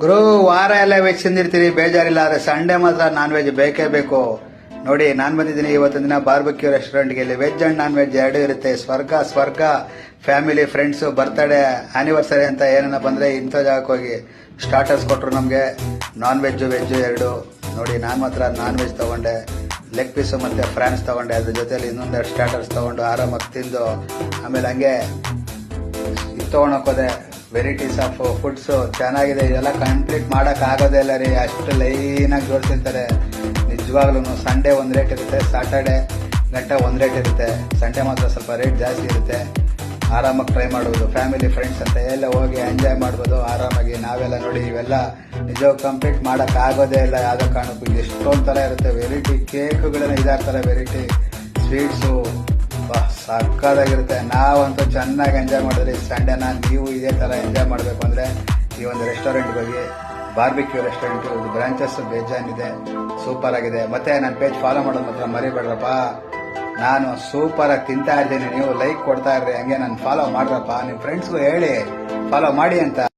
ಗುರು ವಾರ ಎಲ್ಲ ವೆಜ್ ತಿಂದಿರ್ತೀರಿ, ಬೇಜಾರಿಲ್ಲ. ಆದರೆ ಸಂಡೇ ಮಾತ್ರ ನಾನ್ ವೆಜ್ ಬೇಕೇ ಬೇಕು. ನೋಡಿ, ನಾನು ಬಂದಿದ್ದೀನಿ ಇವತ್ತಿನ ದಿನ ಬಾರ್ಬೆಕ್ಯೂ ರೆಸ್ಟೋರೆಂಟ್ಗೆ. ಇಲ್ಲಿ ವೆಜ್ ಅಂಡ್ ನಾನ್ ವೆಜ್ ಎರಡೂ ಇರುತ್ತೆ. ಸ್ವರ್ಗ. ಫ್ಯಾಮಿಲಿ, ಫ್ರೆಂಡ್ಸು, ಬರ್ತ್ಡೇ, ಆನಿವರ್ಸರಿ ಅಂತ ಏನೇನ ಬಂದರೆ ಇಂಥ ಜಾಗಕ್ಕೆ ಹೋಗಿ ಸ್ಟಾರ್ಟರ್ಸ್ ಕೊಟ್ಟರು ನಮಗೆ. ನಾನ್ ವೆಜ್ಜು ವೆಜ್ಜು ಎರಡು. ನೋಡಿ, ನಾನು ಮಾತ್ರ ನಾನ್ ವೆಜ್ ತೊಗೊಂಡೆ. ಲೆಗ್ ಪೀಸು ಮತ್ತು ಫ್ರಾನ್ಸ್ ತೊಗೊಂಡೆ. ಅದ್ರ ಜೊತೆಲಿ ಇನ್ನೊಂದೆರಡು ಸ್ಟಾರ್ಟರ್ಸ್ ತೊಗೊಂಡು ಆರಾಮಾಗಿ ತಿಂದು ಆಮೇಲೆ ಹಂಗೆ ಇದು ತೊಗೊಂಡೋಗೋದೆ. ವೆರೈಟೀಸ್ ಆಫ್ ಫುಡ್ಸು ಚೆನ್ನಾಗಿದೆ. ಇದೆಲ್ಲ ಕಂಪ್ಲೀಟ್ ಮಾಡೋಕ್ಕಾಗೋದೇ ಇಲ್ಲ ರೀ, ಅಷ್ಟು ಲೈನಾಗಿ ಜೋಡಿಸಿರ್ತಾರೆ. ನಿಜವಾಗ್ಲೂ ಸಂಡೇ ಒಂದು ರೇಟ್ ಇರುತ್ತೆ, ಸಾಟರ್ಡೆ ಗಂಟೆ ಒಂದು ರೇಟ್ ಇರುತ್ತೆ. ಸಂಡೇ ಮಾತ್ರ ಸ್ವಲ್ಪ ರೇಟ್ ಜಾಸ್ತಿ ಇರುತ್ತೆ. ಆರಾಮಾಗಿ ಟ್ರೈ ಮಾಡ್ಬೋದು. ಫ್ಯಾಮಿಲಿ, ಫ್ರೆಂಡ್ಸ್ ಅಂತ ಎಲ್ಲ ಹೋಗಿ ಎಂಜಾಯ್ ಮಾಡ್ಬೋದು ಆರಾಮಾಗಿ. ನಾವೆಲ್ಲ ನೋಡಿ ಇವೆಲ್ಲ ನಿಜವಾಗ ಕಂಪ್ಲೀಟ್ ಮಾಡೋಕ್ಕಾಗೋದೇ ಇಲ್ಲ ಯಾವುದೋ ಕಾರಣಕ್ಕೂ. ಎಷ್ಟೊಂದು ಥರ ಇರುತ್ತೆ ವೆರೈಟಿ. ಕೇಕುಗಳನ್ನ ಇದಾಗ್ತಾರೆ, ವೆರೈಟಿ ಸ್ವೀಟ್ಸು ಸಕ್ಕದಾಗಿರುತ್ತೆ. ನಾವಂತೂ ಚೆನ್ನಾಗಿ ಎಂಜಾಯ್ ಮಾಡಿದ್ರಿ ಸಂಡೇನ. ನೀವು ಇದೇ ಥರ ಎಂಜಾಯ್ ಮಾಡಬೇಕು ಅಂದರೆ ಈ ಒಂದು ರೆಸ್ಟೋರೆಂಟ್ಗೆ ಹೋಗಿ. ಬಾರ್ಬೆಕ್ಯೂ ರೆಸ್ಟೋರೆಂಟ್ ಬ್ರಾಂಚಸ್ ಬೇಜಾನಿದೆ, ಸೂಪರ್ ಆಗಿದೆ. ಮತ್ತೆ ನನ್ನ ಪೇಜ್ ಫಾಲೋ ಮಾಡೋದು ಮಾತ್ರ ಮರಿಬೇಡ್ರಪ್ಪ. ನಾನು ಸೂಪರ್ ಆಗಿ ತಿಂತಾ ಇದ್ದೀನಿ, ನೀವು ಲೈಕ್ ಕೊಡ್ತಾ ಇರ್ರಿ, ಹಂಗೆ ನಾನು ಫಾಲೋ ಮಾಡ್ರಪ್ಪ. ನಿಮ್ಮ ಫ್ರೆಂಡ್ಸ್ಗೂ ಹೇಳಿ ಫಾಲೋ ಮಾಡಿ ಅಂತ.